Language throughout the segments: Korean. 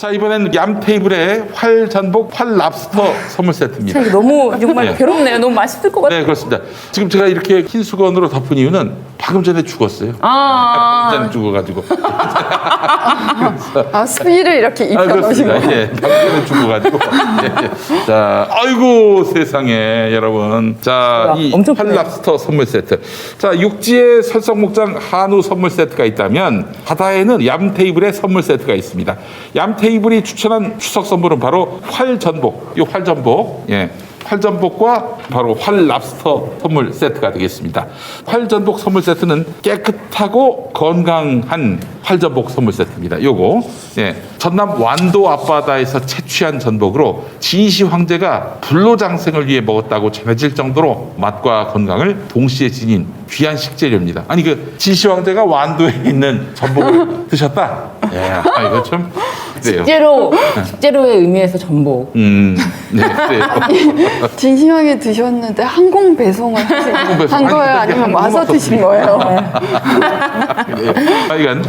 자, 이번엔 얌 테이블에 활전복, 활랍스터 선물 세트입니다. 이거 너무 정말 네. 괴롭네요. 너무 맛있을 것 같아요. 네, 그렇습니다. 지금 제가 이렇게 흰 수건으로 덮은 이유는 방금 전에 죽었어요. 방금 전에 죽어가지고. 아, 수위를 이렇게 입혀놓으신 그렇습니다. 거예요? 예, 방금 전에 죽어가지고. 예, 예. 자, 아이고 세상에 여러분. 자, 이 엄청 크네. 활랍스터 선물 세트. 자, 육지에 설성목장 한우 선물 세트가 있다면 바다에는 얌 테이블의 선물 세트가 있습니다. 얌 테이블이 추천한 추석 선물은 바로 활전복. 이 활전복. 예. 활전복과 바로 활랍스터 선물 세트가 되겠습니다. 활전복 선물 세트는 깨끗하고 건강한 활전복 선물 세트입니다. 요거 예, 전남 완도 앞바다에서 채취한 전복으로 진시 황제가 불로장생을 위해 먹었다고 전해질 정도로 맛과 건강을 동시에 지닌 귀한 식재료입니다. 아니 그 진시 황제가 완도에 있는 전복을 드셨다? 예, 이거 좀 그래요. 식재료의 의미에서 전복. 네, 그래요. 진심하게 드셨는데 항공 배송을 한 배송. 거예요? 아니, 아니면 항공 와서 없었습니다. 드신 거예요? 하여간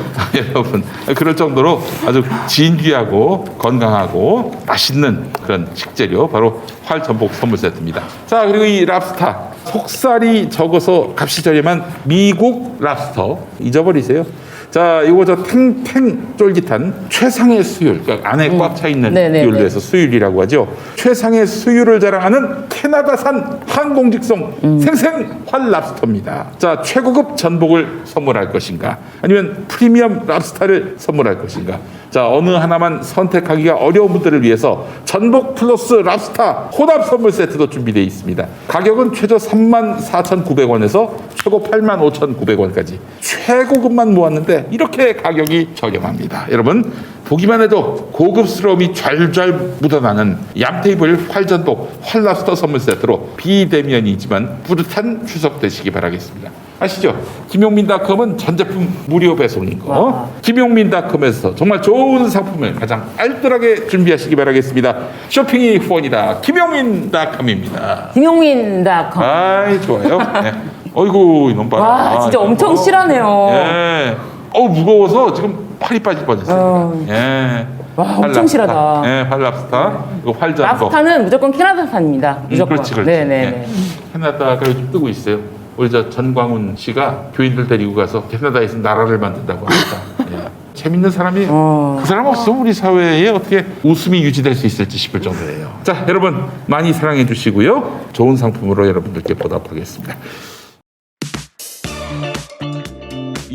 여러분 그럴 정도로 아주 진귀하고 건강하고 맛있는 그런 식재료 바로 활전복 선물 세트입니다. 자, 그리고 이 랍스타 속살이 적어서 값이 저렴한 미국 랍스터 잊어버리세요. 자, 이거 저 탱탱 쫄깃한 최상의 수율, 그러니까 안에 꽉 차 있는 네네네. 비율로 해서 수율이라고 하죠. 최상의 수율을 자랑하는 캐나다산 항공직송 생생 활랍스터입니다. 자, 최고급 전복을 선물할 것인가? 아니면 프리미엄 랍스타를 선물할 것인가? 자, 어느 하나만 선택하기가 어려운 분들을 위해서 전복 플러스 랍스타 혼합 선물 세트도 준비되어 있습니다. 가격은 최저 34,900원에서 최고 85,900원까지 최고급만 모았는데 이렇게 가격이 저렴합니다. 여러분 보기만 해도 고급스러움이 좔좔 묻어나는 얌테이블 활전복 활랍스터 선물 세트로 비대면이지만 뿌듯한 추석 되시기 바라겠습니다. 아시죠? 김용민닷컴은 전 제품 무료 배송인 거. 김용민닷컴에서 정말 좋은 상품을 가장 알뜰하게 준비하시기 바라겠습니다. 쇼핑이 후원이다. 김용민닷컴입니다. 김용민닷컴. 아이 좋아요. 네. 어이구 이놈 봐라. 와, 진짜 엄청 실하네요. 예. 무거워서 지금 팔이 빠질 뻔했어요. 예. 와, 엄청 실하다. 예, 활랍스타. 이거 활전복. 랍스타는 무조건 캐나다산입니다. 무조건. 그렇지, 그렇지. 네네네. 예. 캐나다가 요즘 뜨고 있어요. 우리 저 전광훈 씨가 교인들 데리고 가서 캐나다에서 나라를 만든다고 합니다. 예. 재밌는 사람이 그 사람 없으면 우리 사회에 어떻게 웃음이 유지될 수 있을지 싶을 정도예요. 자, 여러분 많이 사랑해 주시고요. 좋은 상품으로 여러분들께 보답하겠습니다.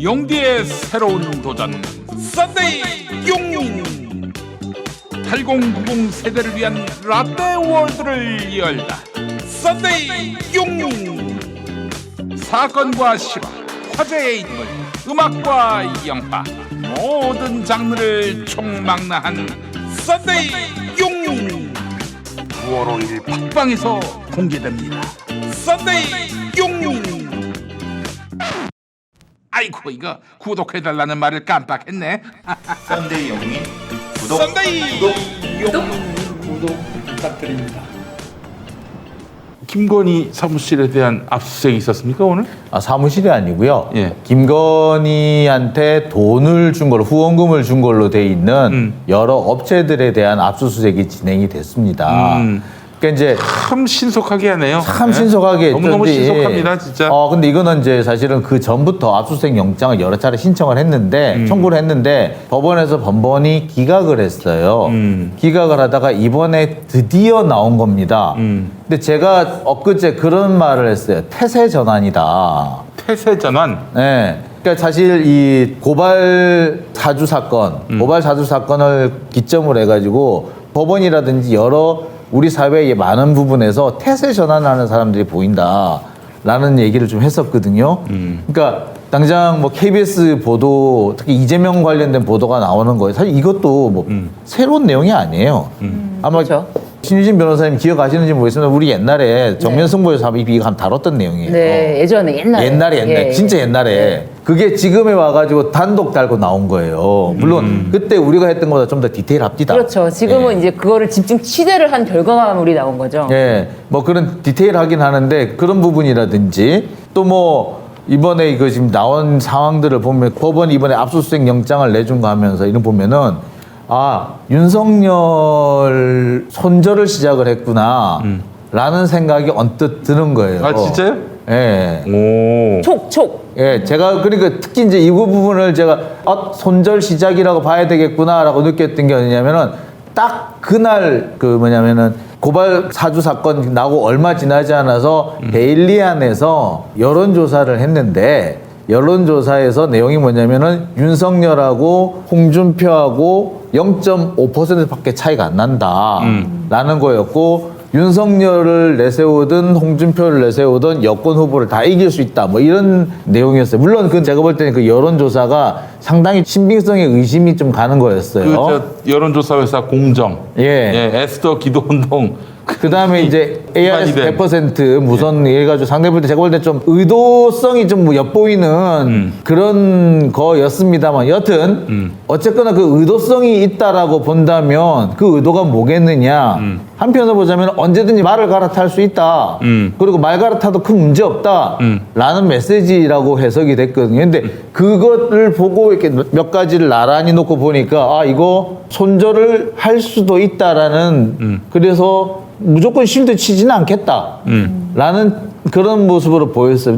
용디의 새로운 도전 썬데이 용인 8090 세대를 위한 라떼 월드를 열다. 썬데이 용인 사건과 실화, 화제의 인물, 음악과 영화 모든 장르를 총망라한 썬데이 용인 9월 5일 팟빵에서 공개됩니다. 썬데이 용인 아이고 이거 구독해달라는 말을 깜빡했네. 썬데이 영민 구독 썬데이 구독 부탁드립니다. 김건희 사무실에 대한 압수수색이 있었습니까 오늘? 사무실이 아니고요. 예. 김건희한테 돈을 준 걸로 후원금을 준 걸로 돼 있는 여러 업체들에 대한 압수수색이 진행이 됐습니다. 그러니까 이제 참 신속하게 하네요. 참 네? 신속하게 너무너무 했던데, 신속합니다 진짜. 근데 이거는 이제 사실은 그 전부터 압수수색 영장을 여러 차례 신청을 했는데 청구를 했는데 법원에서 번번이 기각을 했어요. 기각을 하다가 이번에 드디어 나온 겁니다. 근데 제가 엊그제 그런 말을 했어요. 태세 전환이다. 태세 전환. 네. 그러니까 사실 이 고발 사주 사건을 기점으로 해가지고 법원이라든지 여러 우리 사회의 많은 부분에서 태세 전환하는 사람들이 보인다라는 얘기를 좀 했었거든요. 그러니까 당장 뭐 KBS 보도, 특히 이재명 관련된 보도가 나오는 거예요. 사실 이것도 뭐 새로운 내용이 아니에요. 아마 그렇죠. 신유진 변호사님 기억하시는지 모르겠습니다. 우리 옛날에 정면승부에서 이거 한번 다뤘던 내용이에요. 네, 예전에 옛날에. 예, 진짜 옛날에. 예. 그게 지금에 와가지고 단독 달고 나온 거예요. 물론 그때 우리가 했던 것보다 좀 더 디테일합디다. 그렇죠. 지금은 예. 이제 그거를 집중 취재를 한 결과물이 나온 거죠. 예, 뭐 그런 디테일하긴 하는데 그런 부분이라든지 또 뭐 이번에 이거 지금 나온 상황들을 보면 법원이 이번에 압수수색 영장을 내준 거 하면서 이런 보면은 윤석열 손절을 시작을 했구나 라는 생각이 언뜻 드는 거예요. 아 진짜요? 예. 오. 촉. 예, 제가 그러니까 특히 이제 이 부분을 제가 손절 시작이라고 봐야 되겠구나라고 느꼈던 게 어디냐면은 딱 그날 그 뭐냐면은 고발 사주 사건 나고 얼마 지나지 않아서 데일리안에서 여론조사를 했는데 여론조사에서 내용이 뭐냐면은 윤석열하고 홍준표하고 0.5%밖에 차이가 안 난다라는 거였고 윤석열을 내세우든 홍준표를 내세우든 여권 후보를 다 이길 수 있다 뭐 이런 내용이었어요. 물론 그 제가 볼 때는 그 여론조사가 상당히 신빙성에 의심이 좀 가는 거였어요. 그 여론조사 회사 공정, 예. 에스더 기도운동. 그 다음에 이제 ARS 기반이 된. 100% 무선 해가지고 상대 볼 때 제가 볼 때 좀 의도성이 좀 엿보이는 그런 거였습니다만 여튼 어쨌거나 그 의도성이 있다라고 본다면 그 의도가 뭐겠느냐 한편으로 보자면 언제든지 말을 갈아탈 수 있다 그리고 말 갈아타도 큰 문제 없다 라는 메시지라고 해석이 됐거든요. 근데 그것을 보고 이렇게 몇 가지를 나란히 놓고 보니까 이거 손절을 할 수도 있다라는 그래서 무조건 실드 치지는 않겠다 라는 그런 모습으로 보였어요.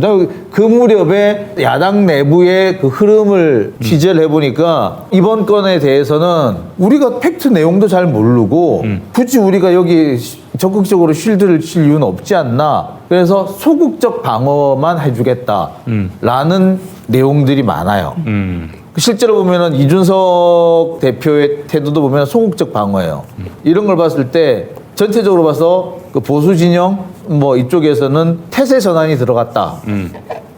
그 무렵에 야당 내부의 그 흐름을 취재를 해보니까 이번 건에 대해서는 우리가 팩트 내용도 잘 모르고 굳이 우리가 여기 적극적으로 실드를 칠 이유는 없지 않나. 그래서 소극적 방어만 해주겠다라는 내용들이 많아요. 실제로 보면은 이준석 대표의 태도도 보면 소극적 방어예요. 이런 걸 봤을 때 전체적으로 봐서 그 보수 진영 뭐 이쪽에서는 태세 전환이 들어갔다.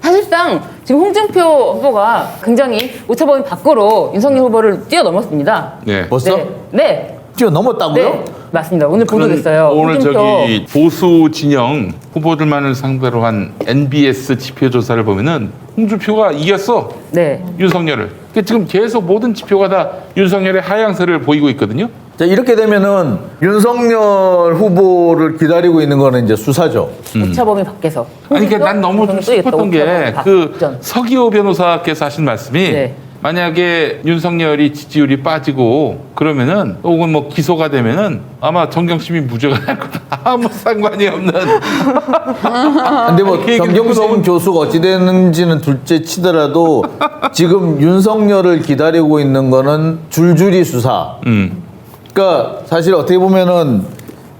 사실상 지금 홍준표 후보가 굉장히 오차범위 밖으로 윤석열 후보를 뛰어넘었습니다. 네. 벌써 네. 뛰어넘었다고요? 네. 맞습니다. 오늘 보도됐어요. 오늘 홍준표. 저기 보수 진영 후보들만을 상대로 한 NBS 지표 조사를 보면은 홍준표가 이겼어. 네. 윤석열을. 그러니까 지금 계속 모든 지표가 다 윤석열의 하향세를 보이고 있거든요. 자, 이렇게 되면은 윤석열 후보를 기다리고 있는 거는 이제 수사죠. 오차범위 밖에서. 아니, 그러니까 난 너무 좀 싶었던 게 그 전. 서기호 변호사께서 하신 말씀이 네. 만약에 윤석열이 지지율이 빠지고 그러면은 혹은 뭐 기소가 되면은 아마 정경심이 무죄가 날 거다. 아무 상관이 없는. 근데 뭐 그 얘기를 정경심 듣고 교수가 어찌 되는지는 둘째 치더라도 지금 윤석열을 기다리고 있는 거는 줄줄이 수사. 그러니까 사실 어떻게 보면은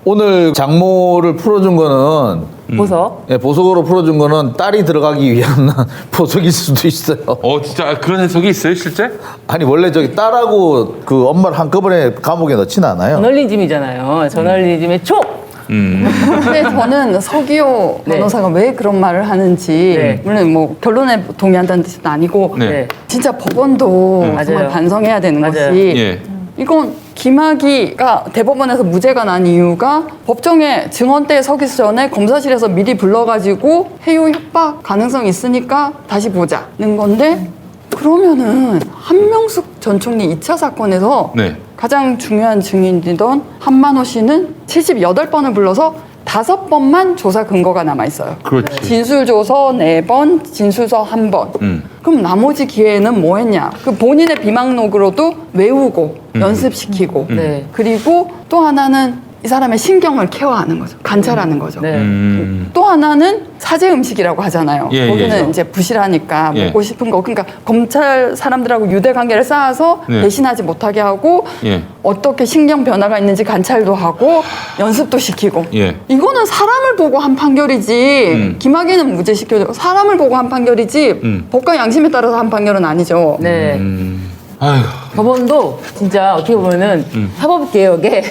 오늘 장모를 풀어준 거는 보석. 예, 보석으로 풀어준 거는 딸이 들어가기 위한 보석일 수도 있어요. 진짜 그런 해석이 있어요, 실제? 아니 원래 저기 딸하고 그 엄마를 한꺼번에 감옥에 넣지는 않아요. 저널리즘이잖아요. 저널리즘의 촉. 근데 저는 서기호 네. 변호사가 왜 그런 말을 하는지 네. 물론 뭐 결론에 동의한다는 뜻은 아니고 네. 네. 진짜 법원도 맞아요. 정말 반성해야 되는 맞아요. 것이 예. 이건 김학의가 대법원에서 무죄가 난 이유가 법정에 증언대에 서기 전에 검사실에서 미리 불러가지고 해요 협박 가능성이 있으니까 다시 보자는 건데 그러면은 한명숙 전 총리 2차 사건에서 네. 가장 중요한 증인이던 한만호 씨는 78번을 불러서 5번만 조사 근거가 남아있어요. 그렇지. 진술조서 4번, 진술서 1번. 그럼 나머지 기회에는 뭐 했냐? 그 본인의 비망록으로도 외우고 연습시키고 네. 그리고 또 하나는 이 사람의 신경을 케어하는 거죠. 관찰하는 거죠. 네. 또 하나는 사제 음식이라고 하잖아요. 예, 거기는 예. 이제 부실하니까 예. 먹고 싶은 거. 그러니까 검찰 사람들하고 유대 관계를 쌓아서 네. 배신하지 못하게 하고 예. 어떻게 신경 변화가 있는지 관찰도 하고 연습도 시키고. 예. 이거는 사람을 보고 한 판결이지. 김학의는 무죄 시켜줘. 사람을 보고 한 판결이지. 법과 양심에 따라서 한 판결은 아니죠. 네. 아휴. 법원도 진짜 어떻게 보면은 사법개혁에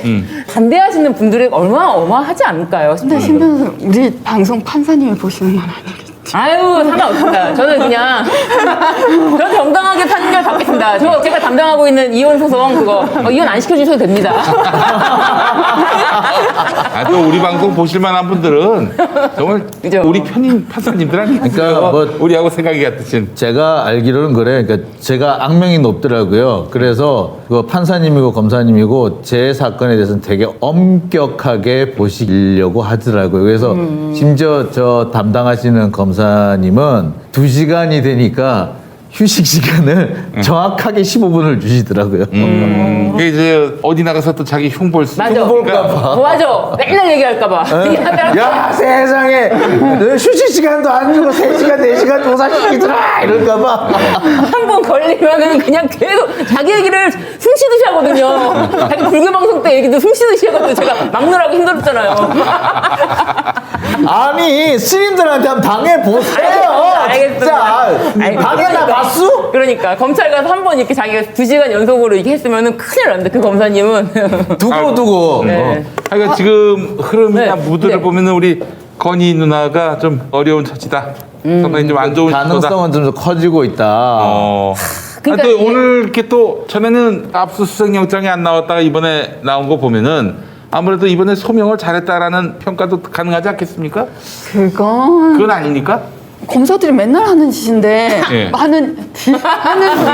반대하시는 분들이 얼마나 어마하지 않을까요? 근데 신 변호사 우리 방송 판사님이 보시는 건 아니겠지. 아유, 상관없습니다. 저는 그냥 저는 정당하게 판결 받겠습니다. 제가 담당하고 있는 이혼 소송 그거 이혼 안 시켜주셔도 됩니다. 또 우리 방송 보실 만한 분들은 정말 그죠? 우리 편인 판사님들 아니에요. 그러니까 뭐 우리하고 생각이 같으신. 제가 알기로는 그래. 그러니까 제가 악명이 높더라고요. 그래서 그 판사님이고 검사님이고 제 사건에 대해서는 되게 엄격하게 보시려고 하더라고요. 그래서 심지어 저 담당하시는 검사님은 2시간이 되니까 휴식 시간을 정확하게 15분을 주시더라고요. 이게 이제 어디 나가서 또 자기 흉볼 수 맞아. 볼까봐. 맞아. 맨날 얘기할까봐. 야 세상에 너 휴식 시간도 안 주고 3시간 4시간 조사시키더라 이럴까봐. 한 번 걸리면은 그냥 계속 자기 얘기를 숨쉬듯이 하거든요. 자기 불교 방송 때 얘기도 숨쉬듯이 해가지고 제가 막느라고 힘들었잖아요. 아니 스님들한테 한번 당해보세요. 알겠습니다. 진짜 당해나 봤수? 그러니까 검찰 가서 한 번 이렇게 자기가 2시간 연속으로 이렇게 했으면은 큰일 난다. 그 검사님은. 두고 네. 그러니까 지금 흐름이나 네. 무드를 네. 보면은 우리 건희 누나가 좀 어려운 처지다. 상당히 좀 안 좋은 처지다. 가능성은 좀 더 커지고 있다. 그러니까 또 이게- 오늘 이렇게 또 전에는 압수수색 영장이 안 나왔다가 이번에 나온 거 보면은 아무래도 이번에 소명을 잘했다라는 평가도 가능하지 않겠습니까? 그건 그건 아닙니까? 검사들이 맨날 하는 짓인데 예. 하는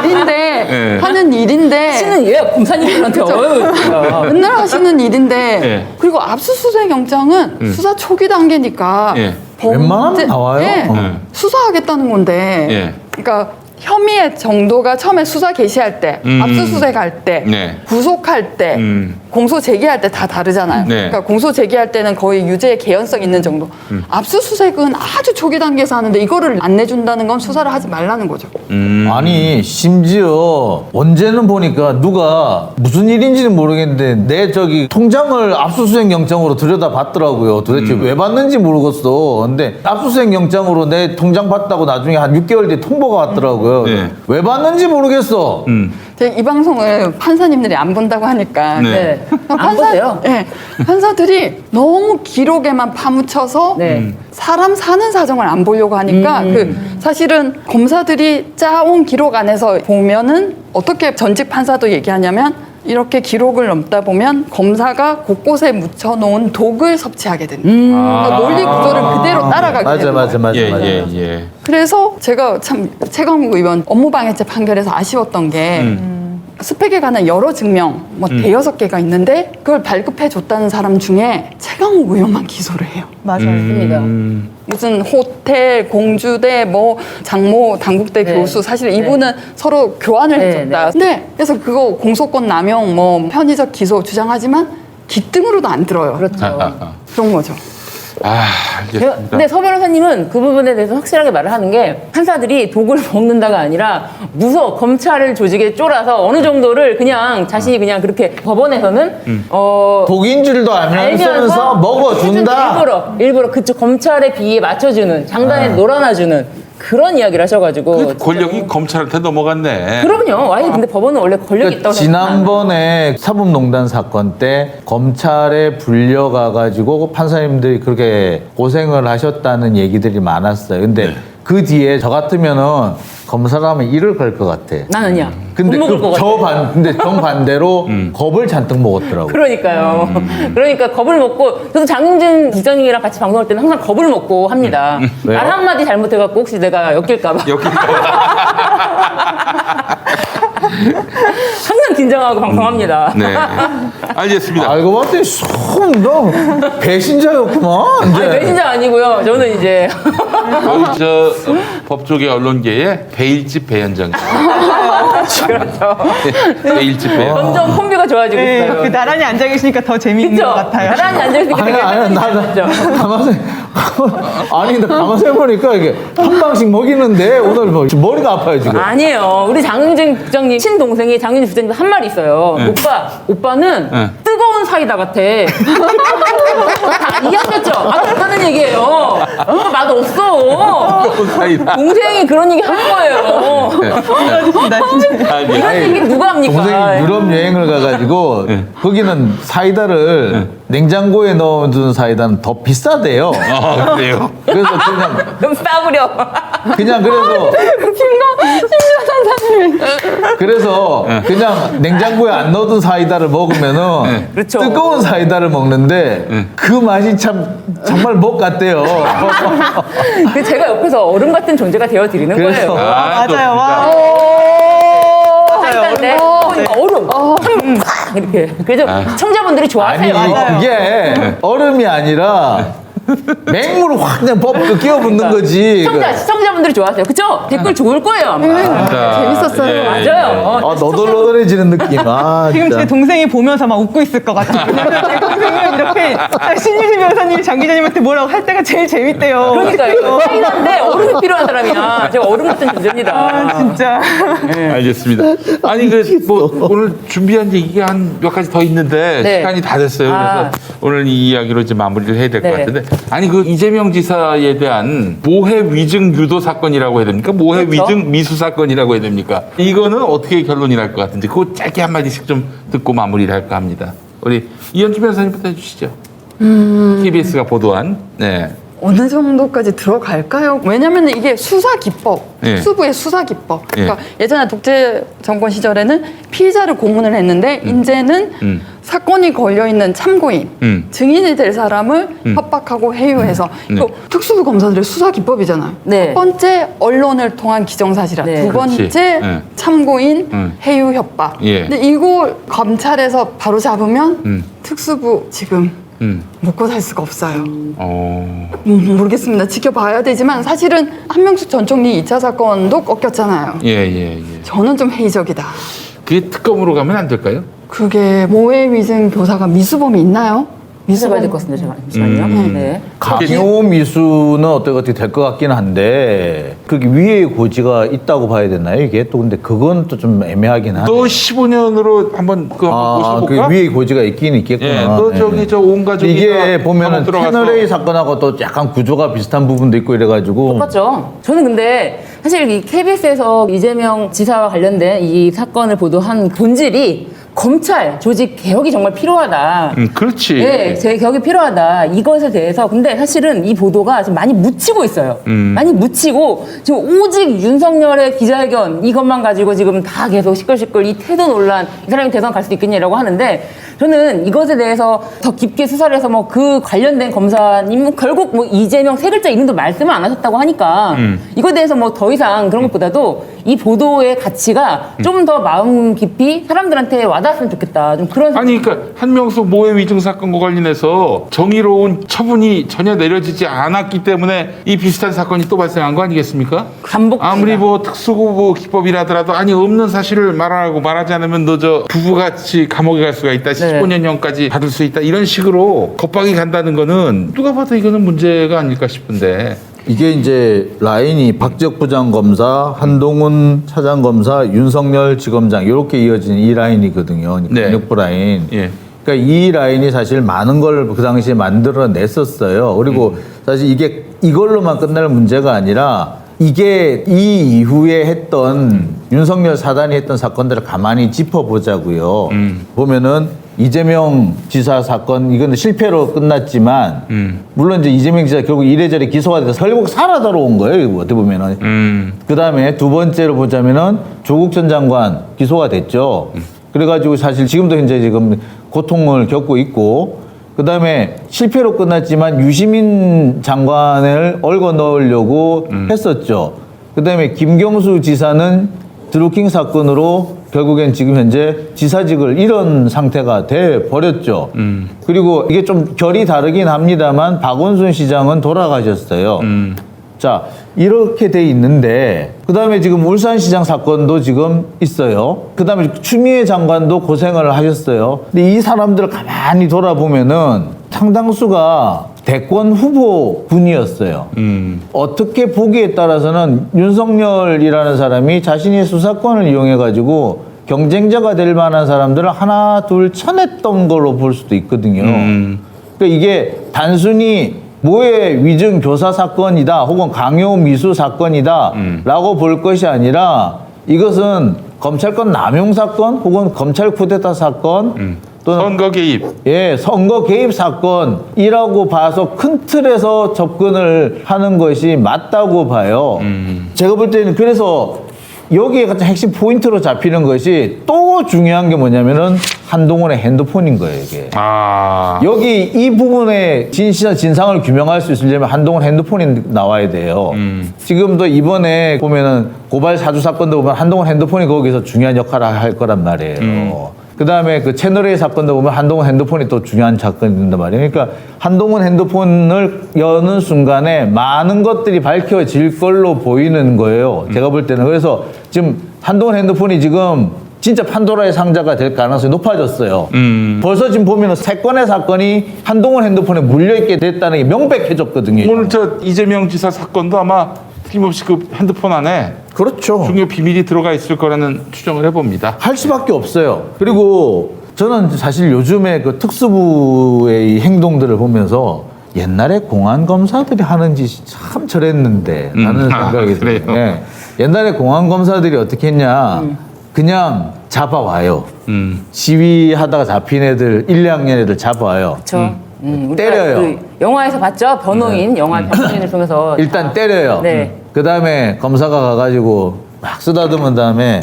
일인데 예. 하는 일인데 씨는 얘 검사님들한테 어휴 진짜. 맨날 하시는 일인데 예. 그리고 압수수색 영장은 수사 초기 단계니까 예. 웬만하면 나와요. 예. 수사하겠다는 건데 예. 그러니까 혐의의 정도가 처음에 수사 개시할 때 압수수색할 때 네. 구속할 때 공소 제기할 때 다 다르잖아요. 네. 그러니까 공소 제기할 때는 거의 유죄의 개연성 있는 정도. 압수수색은 아주 초기 단계에서 하는데 이거를 안 내준다는 건 수사를 하지 말라는 거죠. 아니 심지어 언제는 보니까 누가 무슨 일인지는 모르겠는데 내 저기 통장을 압수수색 영장으로 들여다봤더라고요. 도대체 왜 받는지 모르겠어. 근데 압수수색 영장으로 내 통장 봤다고 나중에 한 6개월 뒤에 통보가 왔더라고요. 네. 왜 받는지 모르겠어. 제가 이 방송을 판사님들이 안 본다고 하니까 네. 안 보세요. 네, 판사들이 너무 기록에만 파묻혀서 네. 사람 사는 사정을 안 보려고 하니까 그 사실은 검사들이 짜온 기록 안에서 보면은 어떻게 전직 판사도 얘기하냐면 이렇게 기록을 넘다 보면 검사가 곳곳에 묻혀놓은 독을 섭취하게 된다. 그러니까 논리 구조를 그대로 따라가게 맞아 되는 맞아 거예요. 맞아 예, 맞아. 예, 예. 그래서 제가 참 최강욱 의원 업무방해죄 판결에서 아쉬웠던 게 스펙에 관한 여러 증명 뭐 대여섯 개가 있는데 그걸 발급해 줬다는 사람 중에 최강욱 의원만 기소를 해요. 맞아요. 맞습니다. 무슨 호텔, 공주대, 뭐 장모, 당국대 네. 교수 사실 이분은 서로 교환을 네, 해줬다. 근데 그래서 그거 공소권 남용, 뭐 편의적 기소 주장하지만 기등으로도 안 들어요. 그렇죠. 그런 거죠. 알겠습니다. 근데 서 변호사님은 그 부분에 대해서 확실하게 말을 하는 게 판사들이 독을 먹는다가 아니라 무서워 검찰을 조직에 쫄아서 어느 정도를 그냥 자신이 그냥 그렇게 법원에서는 독인 줄도 알면서 먹어준다. 일부러 그쪽 검찰의 비위에 맞춰주는 장단에 놀아나주는 그런 이야기를 하셔가지고 그 권력이 검찰한테 넘어갔네. 그럼요. 아니 근데 법원은 원래 권력이 있다고 생각하는 지난번에 사법농단 사건 때 검찰에 불려가가지고 판사님들이 그렇게 고생을 하셨다는 얘기들이 많았어요. 근데 그 뒤에 저 같으면은 검사라면 이를 걸 것 같아. 나는요. 근데 못 먹을 것 같아. 근데 정반대로 겁을 잔뜩 먹었더라고. 그러니까요. 그러니까 겁을 먹고 저도 장윤진 국장님이랑 같이 방송할 때는 항상 겁을 먹고 합니다. 왜요? 말 한마디 잘못해갖고 혹시 내가 엮일까봐 항상 긴장하고 방송합니다. 네. 알겠습니다. 알고 봤더니 너 배신자였구만. 이제. 아니, 배신자 아니고요. 저는 이제 거의 저 법조계 언론계의 배일집 배현장. 그렇죠. 배일집 배현. 점점 콤비가 좋아지고 네, 있어요. 그 나란히 앉아 계시니까 더 재미있는 그쵸? 것 같아요. 나란히 앉아있으니까 되게 아니 재밌죠? 가만히 아니 근데 가만히 해보니까 이게 한 방씩 먹이는데 오늘 뭐 머리가 아파요 지금. 아니에요. 우리 장윤진 국장님 친동생이 장윤진 국장님 한 말이 있어요. 네. 오빠는 네. 뜨거운 사이다 같아. 다 이해하셨죠? 맛없다는 얘기예요. 오빠 맛없어. 사이다. 동생이 그런 얘기 한 거예요. 나 진짜. 이런 얘기 누가 합니까? 동생이 유럽 여행을 가가지고 거기는 사이다를 냉장고에 넣어둔 사이다는 더 비싸대요. 아, 그래요? 그래서 그냥 그럼 싸구려. 그래서 그래서 그냥 냉장고에 안 넣어둔 사이다를 먹으면은 그렇죠. 뜨거운 사이다를 먹는데 그 맛이 참 정말 못 같대요. 그 제가 옆에서 얼음 같은 존재가 되어 드리는 그래서- 거예요. 맞아요. 와. 사이다인데 얼음. 이렇게. 그래서 청자분들이 아니 좋아하세요. 그게 얼음이 아니라 맹물을 확 그냥 법 끼워붙는 거지. 시청자분들이 좋아하세요. 그쵸? 댓글 좋을 거예요, 아마. 재밌었어요. 예. 맞아요. 아, 너덜너덜해지는 느낌. 아, 지금 진짜. 제 동생이 보면서 막 웃고 있을 것 같아요. 왜냐면 제 동생은 이렇게 신유진 변호사님이 장 기자님한테 뭐라고 할 때가 제일 재밌대요. 그러니까요. 차이나는데 얼음이 필요한 사람이야. 제가 얼음 같은 존재입니다. 아, 진짜. 알겠습니다. 아니 뭐 오늘 준비한 얘기가 한 몇 가지 더 있는데 네. 시간이 다 됐어요. 그래서 오늘 이 이야기로 이제 마무리를 해야 될 것 네. 같은데 아니 그 이재명 지사에 대한 모해 위증 유도 사건이라고 해야 됩니까? 모해 그렇죠. 위증 미수 사건이라고 해야 됩니까? 이거는 어떻게 결론이 날 것 같은지 그거 짧게 한 마디씩 좀 듣고 마무리를 할까 합니다. 우리 이현주 변호사님부터 해주시죠. KBS가 보도한 네. 어느 정도까지 들어갈까요? 왜냐면 이게 수사 기법, 예. 수부의 수사 기법. 예. 그러니까 예전에 독재 정권 시절에는 피의자를 고문을 했는데 이제는 사건이 걸려 있는 참고인, 증인이 될 사람을 협박하고 해유해서 또 특수부 검사들의 수사 기법이잖아요. 네. 첫 번째 언론을 통한 기정사실화, 네. 두 번째 그렇지. 예. 참고인 해유 협박. 예. 근데 이걸 검찰에서 바로 잡으면 특수부 지금 먹고 살 수가 없어요. 모르겠습니다. 지켜봐야 되지만 사실은 한명숙 전 총리 2차 사건도 꺾였잖아요. 예. 저는 좀 회의적이다. 그게 특검으로 가면 안 될까요? 그게 모해 위증 교사가 미수범이 있나요? 미수봐야 될 것 같습니다. 잠시만요. 네. 강요 미수는 어떻게 될 것 같긴 한데 그게 위의 고지가 있다고 봐야 되나요? 이게 또 근데 그건 또 좀 애매하긴 하네. 또 15년으로 한번 그 그 모셔볼까? 위의 고지가 있긴 있겠구나. 예, 또 저기 저 온 가족이 이게 보면은 채널 A 사건하고 또 약간 구조가 비슷한 부분도 있고 이래가지고 똑같죠. 저는 근데 사실 이 KBS에서 이재명 지사와 관련된 이 사건을 보도한 본질이 검찰 조직 개혁이 정말 필요하다. 그렇지. 네, 제 개혁이 필요하다. 이것에 대해서 근데 사실은 이 보도가 지금 많이 묻히고 있어요. 많이 묻히고 지금 오직 윤석열의 기자회견 이것만 가지고 지금 다 계속 시끌시끌 이 태도 논란 이 사람이 대선 갈 수도 있겠냐라고 하는데 저는 이것에 대해서 더 깊게 수사를 해서 뭐 그 관련된 검사님 결국 뭐 이재명 세 글자 이름도 말씀을 안 하셨다고 하니까 이거에 대해서 뭐 더 이상 그런 것보다도 이 보도의 가치가 좀 더 마음 깊이 사람들한테 와닿았으면 좋겠다. 좀 그런 아니 그러니까 한명숙 모해 위증 사건과 관련해서 정의로운 처분이 전혀 내려지지 않았기 때문에 이 비슷한 사건이 또 발생한 거 아니겠습니까? 반복 아무리 뭐 특수고 기법이라더라도 아니 없는 사실을 말하고 말하지 않으면 너 저 부부같이 감옥에 갈 수가 있다. 15년형까지 받을 수 있다. 이런 식으로 겁박이 간다는 거는 누가 봐도 이거는 문제가 아닐까 싶은데. 이게 이제 라인이 박지혁 부장검사, 한동훈 차장검사, 윤석열 지검장 이렇게 이어지는 이 라인이거든요. 네. 권력부 라인. 예. 그러니까 이 라인이 사실 많은 걸 그 당시에 만들어냈었어요. 그리고 사실 이게 이걸로만 끝날 문제가 아니라 이게 이 이후에 했던 윤석열 사단이 했던 사건들을 가만히 짚어보자고요. 보면은 이재명 지사 사건 이건 실패로 끝났지만 물론 이제 이재명 지사 결국 이래저래 기소가 돼서 결국 살아 돌아온 거예요. 이거 어떻게 보면은. 그다음에 두 번째로 보자면은 조국 전 장관 기소가 됐죠. 그래가지고 사실 지금도 현재 지금 고통을 겪고 있고 그다음에 실패로 끝났지만 유시민 장관을 얽어 넣으려고 했었죠. 그다음에 김경수 지사는 드루킹 사건으로 결국엔 지금 현재 지사직을 잃은 상태가 돼 버렸죠. 그리고 이게 좀 결이 다르긴 합니다만 박원순 시장은 돌아가셨어요. 자, 이렇게 돼 있는데 그다음에 지금 울산시장 사건도 지금 있어요. 그다음에 추미애 장관도 고생을 하셨어요. 근데 이 사람들을 가만히 돌아보면은 상당수가 대권 후보 분이었어요. 어떻게 보기에 따라서는 윤석열이라는 사람이 자신의 수사권을 이용해가지고 경쟁자가 될 만한 사람들을 하나 둘 쳐냈던 걸로 볼 수도 있거든요. 그러니까 이게 단순히 모해 위증 교사 사건이다 혹은 강요 미수 사건이다 라고 볼 것이 아니라 이것은 검찰권 남용 사건 혹은 검찰 쿠데타 사건 또는 선거 개입. 예, 선거 개입 사건이라고 봐서 큰 틀에서 접근을 하는 것이 맞다고 봐요. 제가 볼 때는 그래서 여기에 가장 핵심 포인트로 잡히는 것이 또 중요한 게 뭐냐면은 한동훈의 핸드폰인 거예요, 이게. 아. 여기 이 부분의 진상을 규명할 수 있으려면 한동훈 핸드폰이 나와야 돼요. 지금도 이번에 보면은 고발 사주 사건도 보면 한동훈 핸드폰이 거기서 중요한 역할을 할 거란 말이에요. 그다음에 그 채널A 사건도 보면 한동훈 핸드폰이 또 중요한 사건이 된단 말이에요. 그러니까 한동훈 핸드폰을 여는 순간에 많은 것들이 밝혀질 걸로 보이는 거예요. 제가 볼 때는. 그래서 지금 한동훈 핸드폰이 지금 진짜 판도라의 상자가 될 가능성이 높아졌어요. 벌써 지금 보면 3건의 사건이 한동훈 핸드폰에 물려있게 됐다는 게 명백해졌거든요. 오늘 저 이재명 지사 사건도 아마 틀림없이 그 핸드폰 안에 그렇죠. 중요 비밀이 들어가 있을 거라는 추정을 해봅니다. 할 수밖에 없어요. 그리고 저는 사실 요즘에 그 특수부의 이 행동들을 보면서 옛날에 공안 검사들이 하는 짓이 참 저랬는데 라는 생각이 그래요? 들어요. 예. 옛날에 공안 검사들이 어떻게 했냐. 그냥 잡아와요. 시위하다가 잡힌 애들, 1, 2학년 애들 잡아와요. 그렇죠. 우리가 때려요. 그 영화에서 봤죠. 변호인 영화 변호인을 통해서 일단 때려요. 네. 그 다음에 검사가 가가지고 막 쓰다듬은 다음에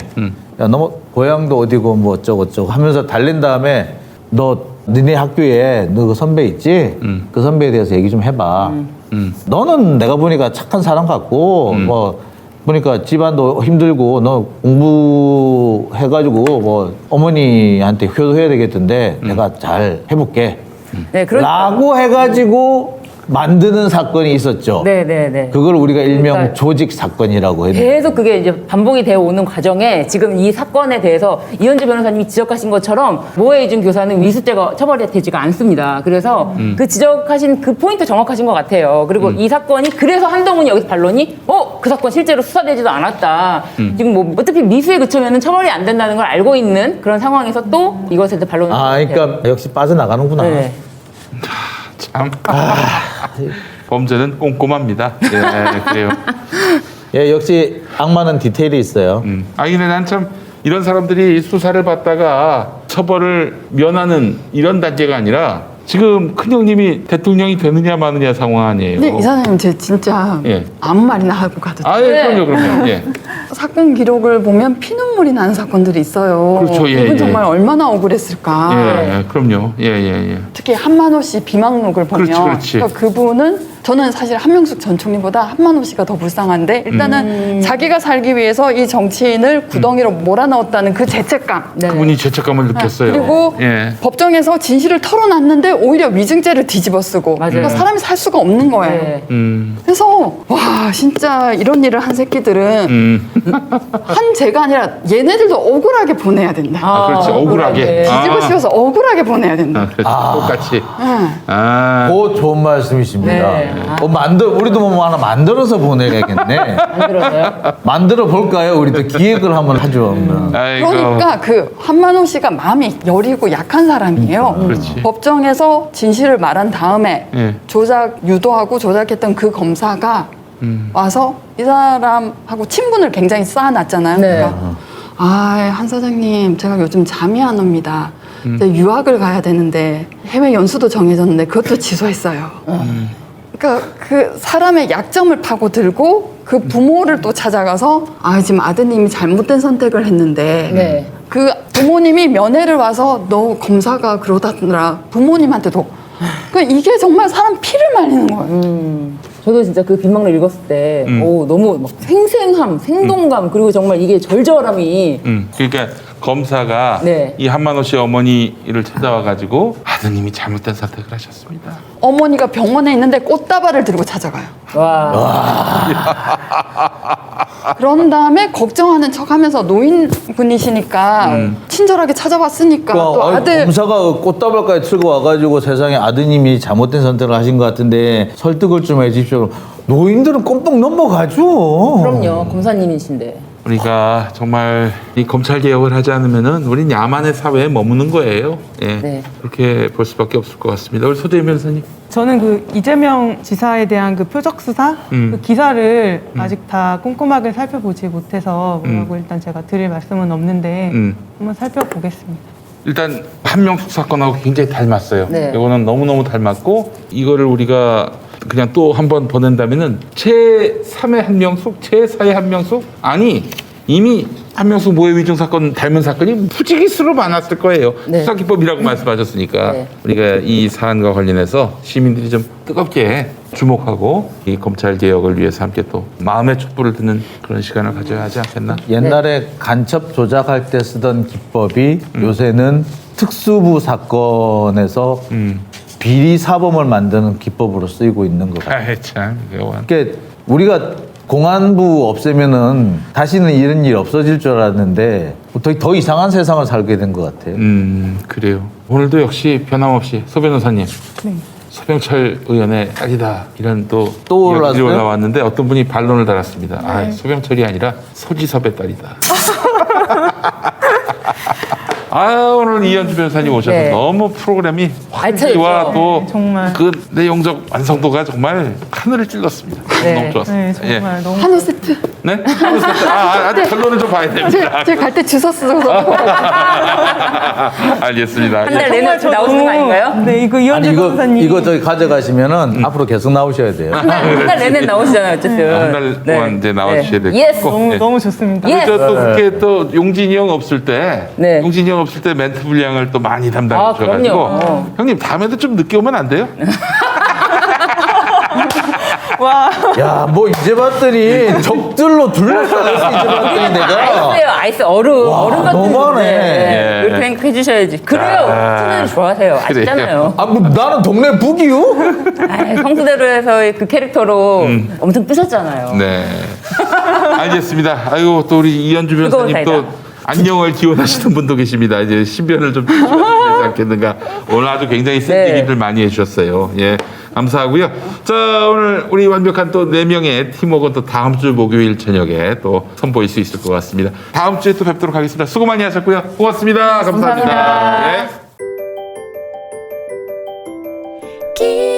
야, 너 고향도 어디고 뭐 어쩌고저쩌고 하면서 달랜 다음에 너네 학교에 너 그 선배 있지? 그 선배에 대해서 얘기 좀 해봐. 너는 내가 보니까 착한 사람 같고 뭐 보니까 집안도 힘들고 너 공부해가지고 뭐 어머니한테 효도해야 되겠던데 내가 잘 해볼게. 네, 그런 라고 해가지고 만드는 사건이 있었죠. 네. 그걸 우리가 일명 그러니까 조직 사건이라고 했는데 계속 그게 이제 반복이 되어 오는 과정에 지금 이 사건에 대해서 이현주 변호사님이 지적하신 것처럼 모해이준 교사는 위수죄가 처벌이 되지가 않습니다. 그래서 그 지적하신 그 포인트 정확하신 것 같아요. 그리고 이 사건이 그래서 한동훈이 여기서 반론이 그 사건 실제로 수사되지도 않았다. 지금 뭐 어차피 미수에 그치면은 처벌이 안 된다는 걸 알고 있는 그런 상황에서 또 이것에 대해 반론을 그러니까 역시 빠져나가는구나. 네. 참 범죄는 꼼꼼합니다. 예, 그래요. 예, 역시 악마는 디테일이 있어요. 근데 난 참 이런 사람들이 수사를 받다가 처벌을 면하는 이런 단계가 아니라 지금 큰형님이 대통령이 되느냐 마느냐 상황 아니에요. 근데 이사장님 제 진짜 예. 아무 말이나 하고 가도 돼요. 그럼요. 예. 사건 기록을 보면 피눈물이 나는 사건들이 있어요. 그렇죠. 예, 이분 예. 정말 얼마나 억울했을까. 예, 그럼요. 예. 특히 한만호 씨 비망록을 보면 그렇지. 그러니까 그분은 저는 사실 한명숙 전 총리보다 한만호 씨가 더 불쌍한데 일단은 자기가 살기 위해서 이 정치인을 구덩이로 몰아넣었다는 그 죄책감. 네. 그분이 죄책감을 느꼈어요. 그리고 예. 법정에서 진실을 털어놨는데 오히려 위증죄를 뒤집어쓰고 맞아요. 그러니까 사람이 살 수가 없는 거예요. 네. 그래서 와 진짜 이런 일을 한 새끼들은 한 죄가 아니라 얘네들도 억울하게 보내야 된다. 그렇지. 억울하게. 뒤집어 씌워서 억울하게 보내야 된다. 그렇지. 똑같이. 응. 그 좋은 말씀이십니다. 네. 우리도 뭐 하나 만들어서 보내야겠네. 만들어서요? 만들어 볼까요? 우리도 기획을 한번 하죠. 아이고. 그러니까 그 한만호 씨가 마음이 여리고 약한 사람이에요. 그렇지. 법정에서 진실을 말한 다음에 예. 조작 유도하고 조작했던 그 검사가 와서 이 사람하고 친분을 굉장히 쌓아놨잖아요. 네. 그러니까 한 사장님 제가 요즘 잠이 안 옵니다. 이제 유학을 가야 되는데 해외 연수도 정해졌는데 그것도 취소했어요. 그러니까 그 사람의 약점을 파고들고 그 부모를 또 찾아가서 지금 아드님이 잘못된 선택을 했는데 네. 그 부모님이 면회를 와서 너 검사가 그러다더라 부모님한테도 그러니까 이게 정말 사람 피를 말리는 거예요. 저도 진짜 그 빈망록 읽었을 때 너무 막 생생함, 생동감 그리고 정말 이게 절절함이 그러니까 검사가 네. 이 한만호 씨 어머니를 찾아와 가지고 아드님이 잘못된 선택을 하셨습니다. 어머니가 병원에 있는데 꽃다발을 들고 찾아가요. 와. 그런 다음에 걱정하는 척하면서 노인분이시니까 친절하게 찾아봤으니까 또 아들 검사가 꽃다발까지 들고 와가지고 세상에 아드님이 잘못된 선택을 하신 것 같은데 설득을 좀 해주십시오. 노인들은 꼼뻑 넘어가죠. 그럼요. 검사님이신데. 우리가 정말 이 검찰 개혁을 하지 않으면은 우린 야만의 사회에 머무는 거예요. 예. 네. 그렇게 볼 수밖에 없을 것 같습니다. 우리 소재임 변호사님. 저는 그 이재명 지사에 대한 그 표적 수사 그 기사를 아직 다 꼼꼼하게 살펴보지 못해서 뭐라고 일단 제가 드릴 말씀은 없는데 한번 살펴보겠습니다. 일단 한명숙 사건하고 굉장히 닮았어요. 네. 이거는 너무너무 닮았고 이거를 우리가 그냥 또 한 번 보낸다면은 제3의 한명숙, 제4의 한명숙 아니 이미 한명숙 모해 위증 사건 닮은 사건이 무지기수로 많았을 거예요. 네. 수사기법이라고 말씀하셨으니까 네. 우리가 이 사안과 관련해서 시민들이 좀 뜨겁게 주목하고 이 검찰 개혁을 위해서 함께 또 마음의 촛불을 듣는 그런 시간을 가져야 하지 않겠나? 옛날에 간첩 조작할 때 쓰던 기법이 요새는 특수부 사건에서 비리 사범을 만드는 기법으로 쓰이고 있는 거 같아요. 아이 참 이거 그러니까 우리가 공안부 없애면은 다시는 이런 일 없어질 줄 알았는데 더 이상한 세상을 살게 된 것 같아요. 그래요. 오늘도 역시 변함없이 소 변호사님. 소병철 의원의 딸이다 이런 또 올라왔어요? 이야기들이 올라왔는데 어떤 분이 반론을 달았습니다. 아, 소병철이 아니라 소지섭의 딸이다. 아 오늘 이현주 변호사님 오셔서 네. 너무 프로그램이 알차죠. 환기와 또 정말. 그 내용적 완성도가 정말 하늘을 찔렀습니다. 네. 너무 좋았습니다. 네, 정말 너무 한우 세트. 네? 아직 결론은 좀 봐야 됩니다. 제가 갈 때 주워 쓰셔서 알겠습니다. 한 달 예. 내내 저도- 나오시는 거 아닌가요? 네, 이거 아니 이현주 변호사님 이거 저기 가져가시면은 앞으로 계속 나오셔야 돼요. 한 달 내내 나오시잖아요, 어쨌든. 한 달 동안 이제 나와주셔야 될 예스. 것 같고. 너무 예. 너무 좋습니다. 예. 또 그렇게 또 용진이 형 없을 때 네. 용진이 형 없을 때 멘트 분량을 또 많이 담당해 아, 주셔가지고 그럼요. 형님 다음에도 좀 늦게 오면 안 돼요? 와, 야, 뭐 이제 봤더니 적들로 둘러싸였어 이제 봤더니 내가. 아이스예요, 아이스. 얼음. 와, 얼음 같은 너무하네. 예. 이렇게 생각해 주셔야지. 그래요. 청소년이 좋아하세요. 그래요. 아시잖아요. 아, 뭐 나는 동네 북이요? 아이, 성수대로에서의 그 캐릭터로 엄청 뜨셨잖아요. 네. 알겠습니다. 아이고 또 우리 이현주 변호사님 뜨거운 또 사이다. 안녕을 기원하시는 분도 계십니다. 이제 신변을 좀 조심하셔야 되지 않겠는가. 오늘 아주 굉장히 센 네. 얘기들 많이 해주셨어요. 예. 감사하고요. 자, 오늘 우리 완벽한 또 4명의 팀워크는 또 다음 주 목요일 저녁에 또 선보일 수 있을 것 같습니다. 다음 주에 또 뵙도록 하겠습니다. 수고 많이 하셨고요. 고맙습니다. 감사합니다. 감사합니다. 예.